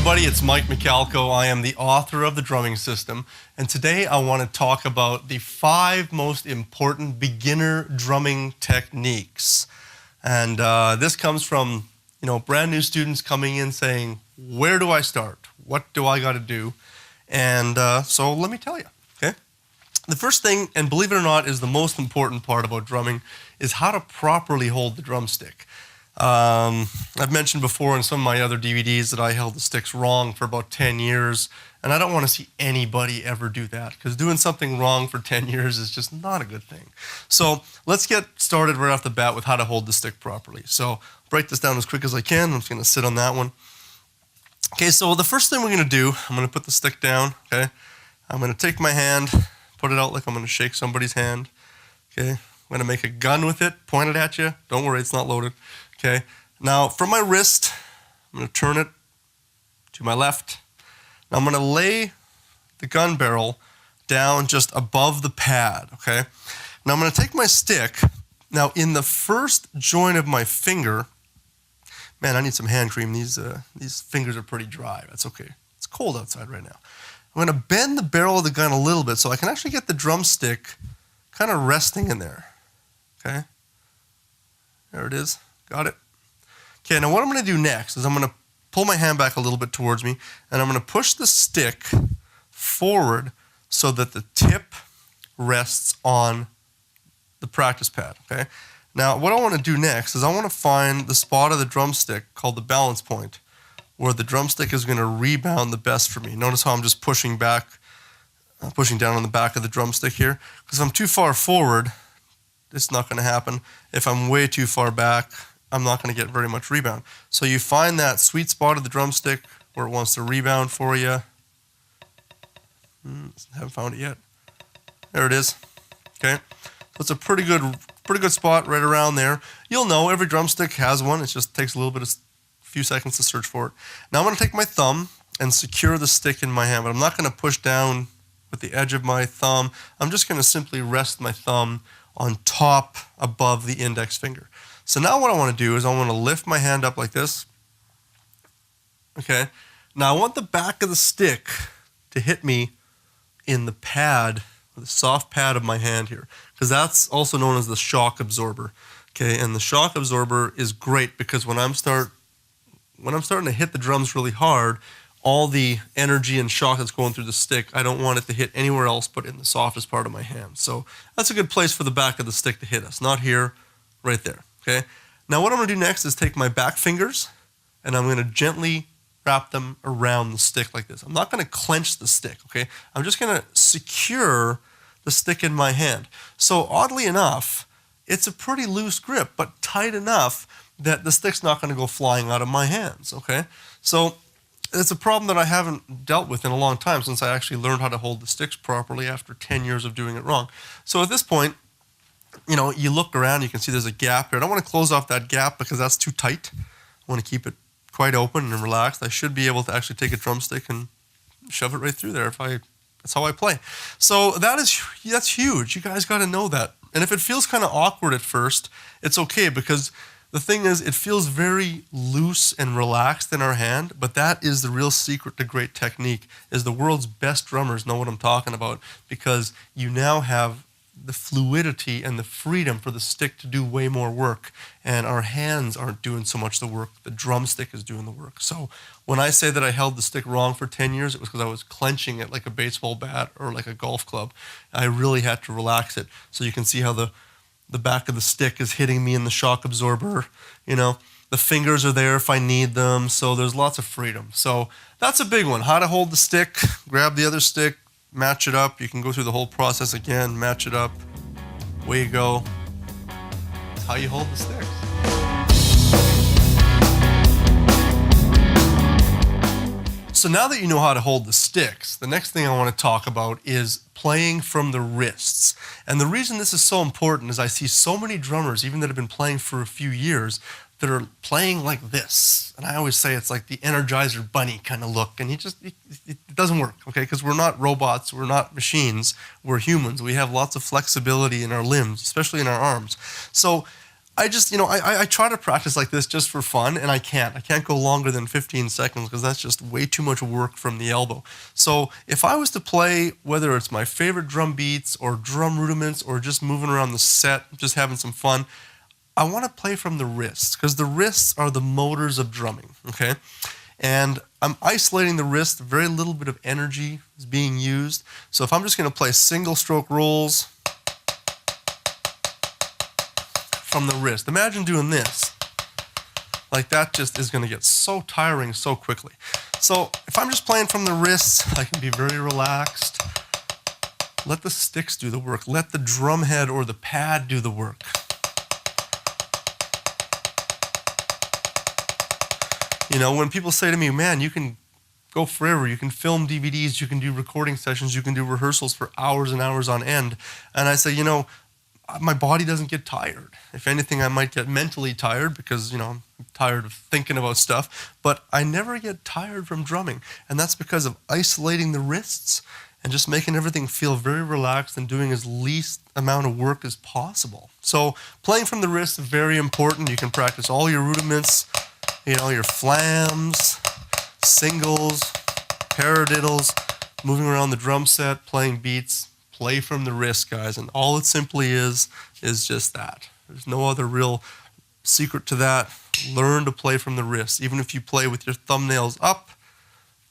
everybody, it's Mike McAlco. I am the author of The Drumming System, and today I want to talk about the 5 most important beginner drumming techniques. And this comes from, brand new students coming in saying, where do I start? What do I got to do? And so let me tell you, okay? The first thing, and believe it or not, is the most important part about drumming, is how to properly hold the drumstick. I've mentioned before in some of my other DVDs that I held the sticks wrong for about 10 years, and I don't want to see anybody ever do that, because doing something wrong for 10 years is just not a good thing. So let's get started right off the bat with how to hold the stick properly. So I'll break this down as quick as I can. I'm just going to sit on that one. Okay, so the first thing we're going to do, I'm going to put the stick down, okay? I'm going to take my hand, put it out like I'm going to shake somebody's hand, okay? I'm going to make a gun with it, point it at you. Don't worry, it's not loaded. Okay, now from my wrist, I'm going to turn it to my left. Now I'm going to lay the gun barrel down just above the pad, okay? Now I'm going to take my stick. Now in the first joint of my finger, man, I need some hand cream. These fingers are pretty dry. That's okay. It's cold outside right now. I'm going to bend the barrel of the gun a little bit so I can actually get the drumstick kind of resting in there, okay? There it is. Got it? Okay, now what I'm going to do next is I'm going to pull my hand back a little bit towards me, and I'm going to push the stick forward so that the tip rests on the practice pad, okay? Now, what I want to do next is I want to find the spot of the drumstick called the balance point, where the drumstick is going to rebound the best for me. Notice how I'm just pushing down on the back of the drumstick here, because if I'm too far forward, it's not going to happen. If I'm way too far back, I'm not going to get very much rebound. So you find that sweet spot of the drumstick where it wants to rebound for you. Haven't found it yet. There it is. Okay, so it's a pretty good spot right around there. You'll know every drumstick has one. It just takes a few seconds to search for it. Now I'm going to take my thumb and secure the stick in my hand, but I'm not going to push down with the edge of my thumb. I'm just going to simply rest my thumb on top above the index finger. So now what I want to do is I want to lift my hand up like this. Okay. Now I want the back of the stick to hit me in the pad, the soft pad of my hand here, because that's also known as the shock absorber. Okay, and the shock absorber is great because when I'm starting to hit the drums really hard, all the energy and shock that's going through the stick, I don't want it to hit anywhere else but in the softest part of my hand. So that's a good place for the back of the stick to hit us, not here, right there. Okay. Now what I'm going to do next is take my back fingers and I'm going to gently wrap them around the stick like this. I'm not going to clench the stick, okay? I'm just going to secure the stick in my hand. So oddly enough, it's a pretty loose grip, but tight enough that the stick's not going to go flying out of my hands, okay? So it's a problem that I haven't dealt with in a long time since I actually learned how to hold the sticks properly after 10 years of doing it wrong. So at this point, you look around, you can see there's a gap here. I don't want to close off that gap because that's too tight. I want to keep it quite open and relaxed. I should be able to actually take a drumstick and shove it right through there that's how I play. So that's huge. You guys got to know that. And if it feels kind of awkward at first, it's okay, because the thing is, it feels very loose and relaxed in our hand, but that is the real secret to great technique, is the world's best drummers know what I'm talking about, because you now have the fluidity and the freedom for the stick to do way more work, and our hands aren't doing so much the work. The drumstick is doing the work. So when I say that I held the stick wrong for 10 years, it was because I was clenching it like a baseball bat or like a golf club. I really had to relax it. So you can see how the back of the stick is hitting me in the shock absorber. The fingers are there if I need them. So there's lots of freedom. So that's a big one. How to hold the stick, grab the other stick, match it up. You can go through the whole process again, match it up. Away you go. That's how you hold the sticks. So now that you know how to hold the sticks, the next thing I want to talk about is playing from the wrists. And the reason this is so important is I see so many drummers, even that have been playing for a few years, that are playing like this. And I always say it's like the Energizer Bunny kind of look. And it doesn't work, okay? Because we're not robots, we're not machines, we're humans. We have lots of flexibility in our limbs, especially in our arms. So I just, I try to practice like this just for fun, and I can't. I can't go longer than 15 seconds because that's just way too much work from the elbow. So if I was to play, whether it's my favorite drum beats or drum rudiments or just moving around the set, just having some fun, I want to play from the wrists because the wrists are the motors of drumming, okay? And I'm isolating the wrist, very little bit of energy is being used. So if I'm just going to play single stroke rolls from the wrist, imagine doing this. Like that just is going to get so tiring so quickly. So if I'm just playing from the wrists, I can be very relaxed. Let the sticks do the work. Let the drum head or the pad do the work. When people say to me, man, you can go forever, you can film DVDs, you can do recording sessions, you can do rehearsals for hours and hours on end. And I say, my body doesn't get tired. If anything, I might get mentally tired because, I'm tired of thinking about stuff, but I never get tired from drumming. And that's because of isolating the wrists and just making everything feel very relaxed and doing as least amount of work as possible. So playing from the wrists is very important. You can practice all your rudiments, your flams, singles, paradiddles, moving around the drum set, playing beats. Play from the wrist, guys, and all it simply is just that. There's no other real secret to that. Learn to play from the wrist. Even if you play with your thumbnails up,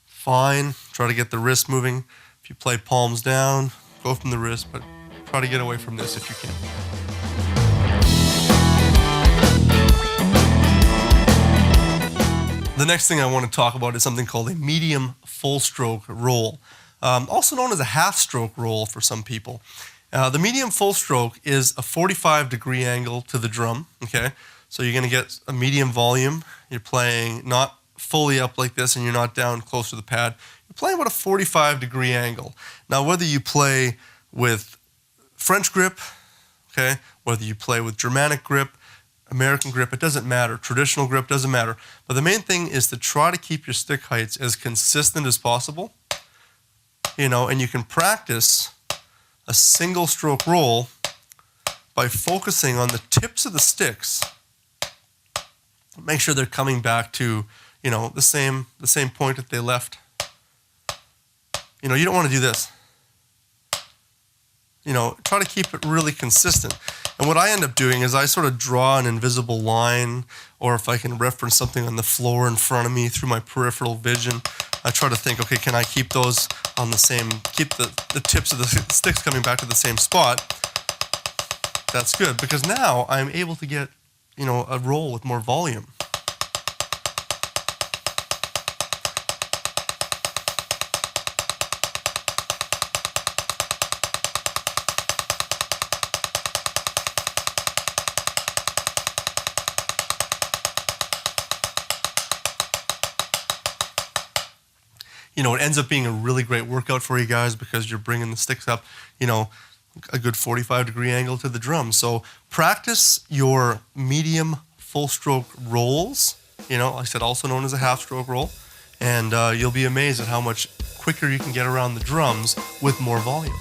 fine. Try to get the wrist moving. If you play palms down, go from the wrist, but try to get away from this if you can. The next thing I want to talk about is something called a medium full stroke roll, also known as a half stroke roll for some people. The medium full stroke is a 45-degree angle to the drum, okay? So you're going to get a medium volume. You're playing not fully up like this and you're not down close to the pad. You're playing about a 45-degree angle. Now, whether you play with French grip, okay, whether you play with Germanic grip, American grip, it doesn't matter. Traditional grip doesn't matter. But the main thing is to try to keep your stick heights as consistent as possible. And you can practice a single stroke roll by focusing on the tips of the sticks. Make sure they're coming back to, the same point that they left. You don't want to do this. Try to keep it really consistent. And what I end up doing is I sort of draw an invisible line, or if I can reference something on the floor in front of me through my peripheral vision, I try to think, okay, can I keep those on the same, keep the tips of the sticks coming back to the same spot? That's good, because now I'm able to get, a roll with more volume. It ends up being a really great workout for you guys because you're bringing the sticks up, a good 45-degree angle to the drum. So practice your medium full stroke rolls, like I said, also known as a half stroke roll, and you'll be amazed at how much quicker you can get around the drums with more volume.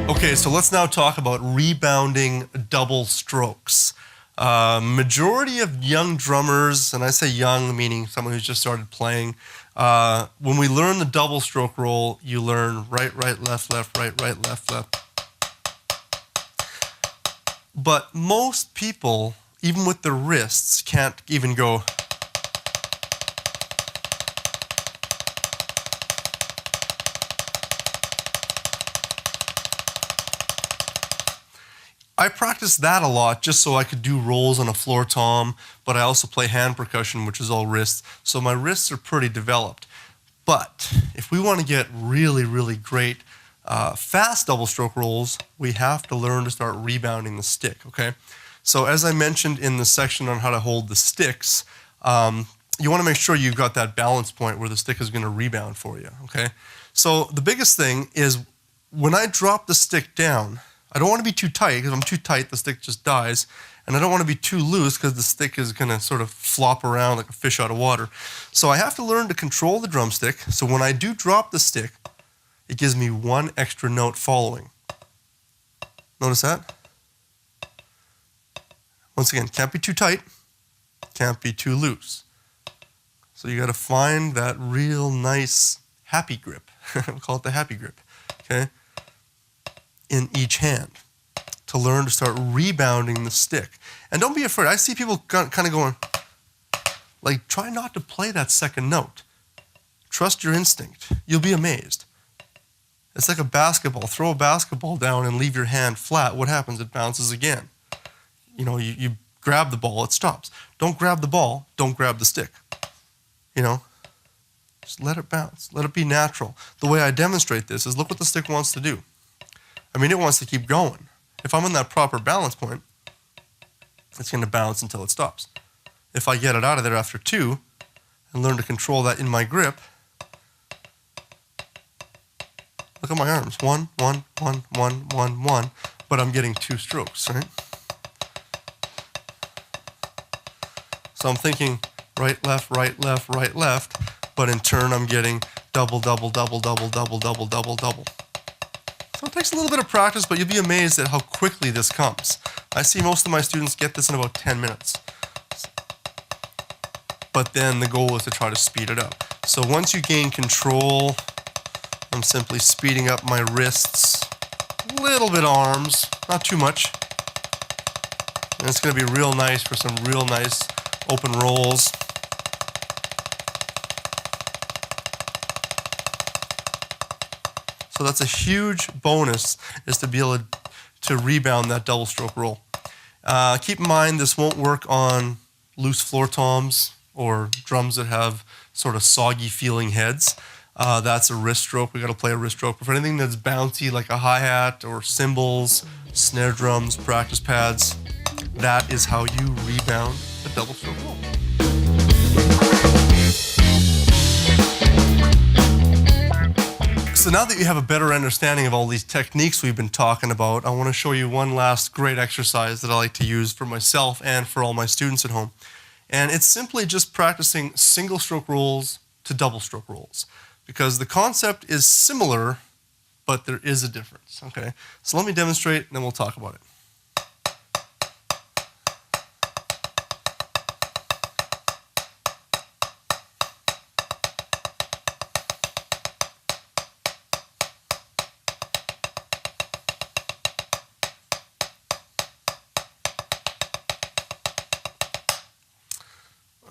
Okay, so let's now talk about rebounding double strokes. Majority of young drummers, and I say young meaning someone who's just started playing, when we learn the double stroke roll, you learn right, left, right, left. But most people, even with their wrists, can't even go. I practiced that a lot just so I could do rolls on a floor tom, but I also play hand percussion, which is all wrists, so my wrists are pretty developed. But if we want to get really, really great fast double stroke rolls, we have to learn to start rebounding the stick, okay? So as I mentioned in the section on how to hold the sticks, you want to make sure you've got that balance point where the stick is going to rebound for you, okay? So the biggest thing is when I drop the stick down, I don't want to be too tight, because if I'm too tight, the stick just dies. And I don't want to be too loose, because the stick is going to sort of flop around like a fish out of water. So I have to learn to control the drumstick. So when I do drop the stick, it gives me one extra note following. Notice that? Once again, can't be too tight, can't be too loose. So you got to find that real nice happy grip. We call it the happy grip, okay? In each hand to learn to start rebounding the stick. And don't be afraid. I see people kind of going, like, try not to play that second note. Trust your instinct. You'll be amazed. It's like a basketball. Throw a basketball down and leave your hand flat. What happens? It bounces again. You know, you grab the ball, it stops. Don't grab the ball, don't grab the stick. You know, just let it bounce. Let it be natural. The way I demonstrate this is look what the stick wants to do. I mean, it wants to keep going. If I'm in that proper balance point, it's going to bounce until it stops. If I get it out of there after 2 and learn to control that in my grip, look at my arms. 1, 1, 1, 1, 1, 1, but I'm getting 2 strokes, right? So I'm thinking right, left, right, left, right, left, but in turn I'm getting double, double, double, double, double, double, double, double. So it takes a little bit of practice, but you'll be amazed at how quickly this comes. I see most of my students get this in about 10 minutes. But then the goal is to try to speed it up. So once you gain control, I'm simply speeding up my wrists, a little bit arms, not too much. And it's going to be real nice for some real nice open rolls. So that's a huge bonus, is to be able to rebound that double stroke roll. Keep in mind this won't work on loose floor toms or drums that have sort of soggy feeling heads. That's a wrist stroke. We got to play a wrist stroke. But for anything that's bouncy like a hi-hat or cymbals, snare drums, practice pads, that is how you rebound a double stroke roll. So now that you have a better understanding of all these techniques we've been talking about, I want to show you one last great exercise that I like to use for myself and for all my students at home. And it's simply just practicing single stroke rolls to double stroke rolls, because the concept is similar, but there is a difference, okay? So let me demonstrate and then we'll talk about it.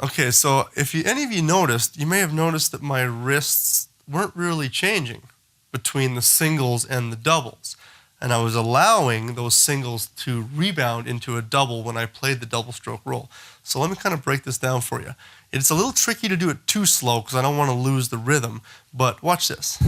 Okay, so if any of you noticed, you may have noticed that my wrists weren't really changing between the singles and the doubles. And I was allowing those singles to rebound into a double when I played the double stroke roll. So let me kind of break this down for you. It's a little tricky to do it too slow because I don't want to lose the rhythm, but watch this.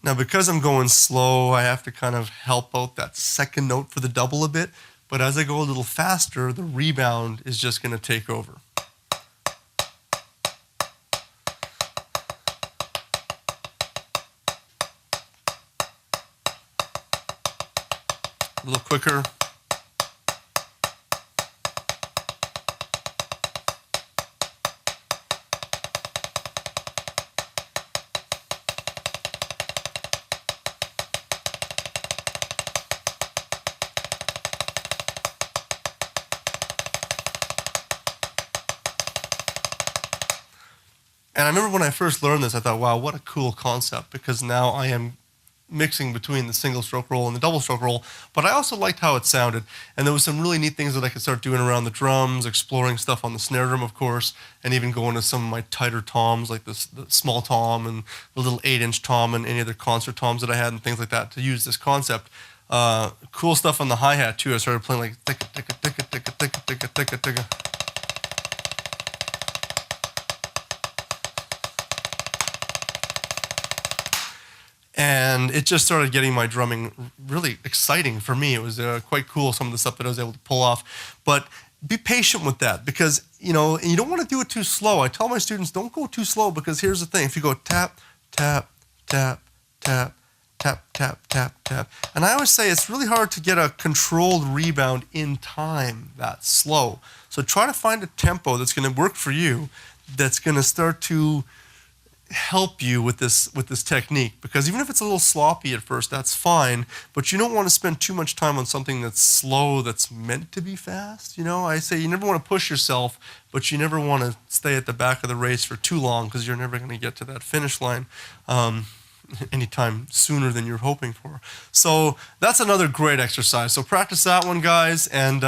Now, because I'm going slow, I have to kind of help out that second note for the double a bit. But as I go a little faster, the rebound is just going to take over. A little quicker. And I remember when I first learned this, I thought, wow, what a cool concept, because now I am mixing between the single stroke roll and the double stroke roll, but I also liked how it sounded. And there was some really neat things that I could start doing around the drums, exploring stuff on the snare drum, of course, and even going to some of my tighter toms, like the small tom and the little 8-inch tom and any other concert toms that I had and things like that to use this concept. Cool stuff on the hi-hat too. I started playing like ticka, ticka, ticka, ticka, ticka, ticka, ticka, ticka. And it just started getting my drumming really exciting for me. It was quite cool, some of the stuff that I was able to pull off. But be patient with that, because, you know, you don't want to do it too slow. I tell my students, don't go too slow, because here's the thing. If you go tap, tap, tap, tap, tap, tap, tap, tap. And I always say it's really hard to get a controlled rebound in time that slow. So try to find a tempo that's going to work for you, that's going to start to help you with this technique. Because even if it's a little sloppy at first, that's fine, but you don't want to spend too much time on something that's slow, that's meant to be fast. You know, I say you never want to push yourself, but you never want to stay at the back of the race for too long, because you're never going to get to that finish line anytime sooner than you're hoping for. So that's another great exercise. So practice that one, guys, and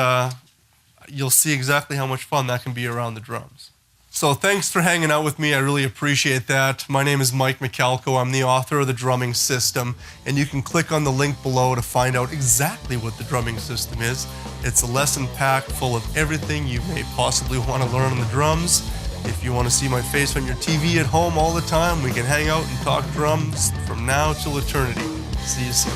you'll see exactly how much fun that can be around the drums. So thanks for hanging out with me. I really appreciate that. My name is Mike McCalco. I'm the author of The Drumming System, and you can click on the link below to find out exactly what the drumming system is. It's a lesson pack full of everything you may possibly want to learn on the drums. If you want to see my face on your TV at home all the time, we can hang out and talk drums from now till eternity. See you soon.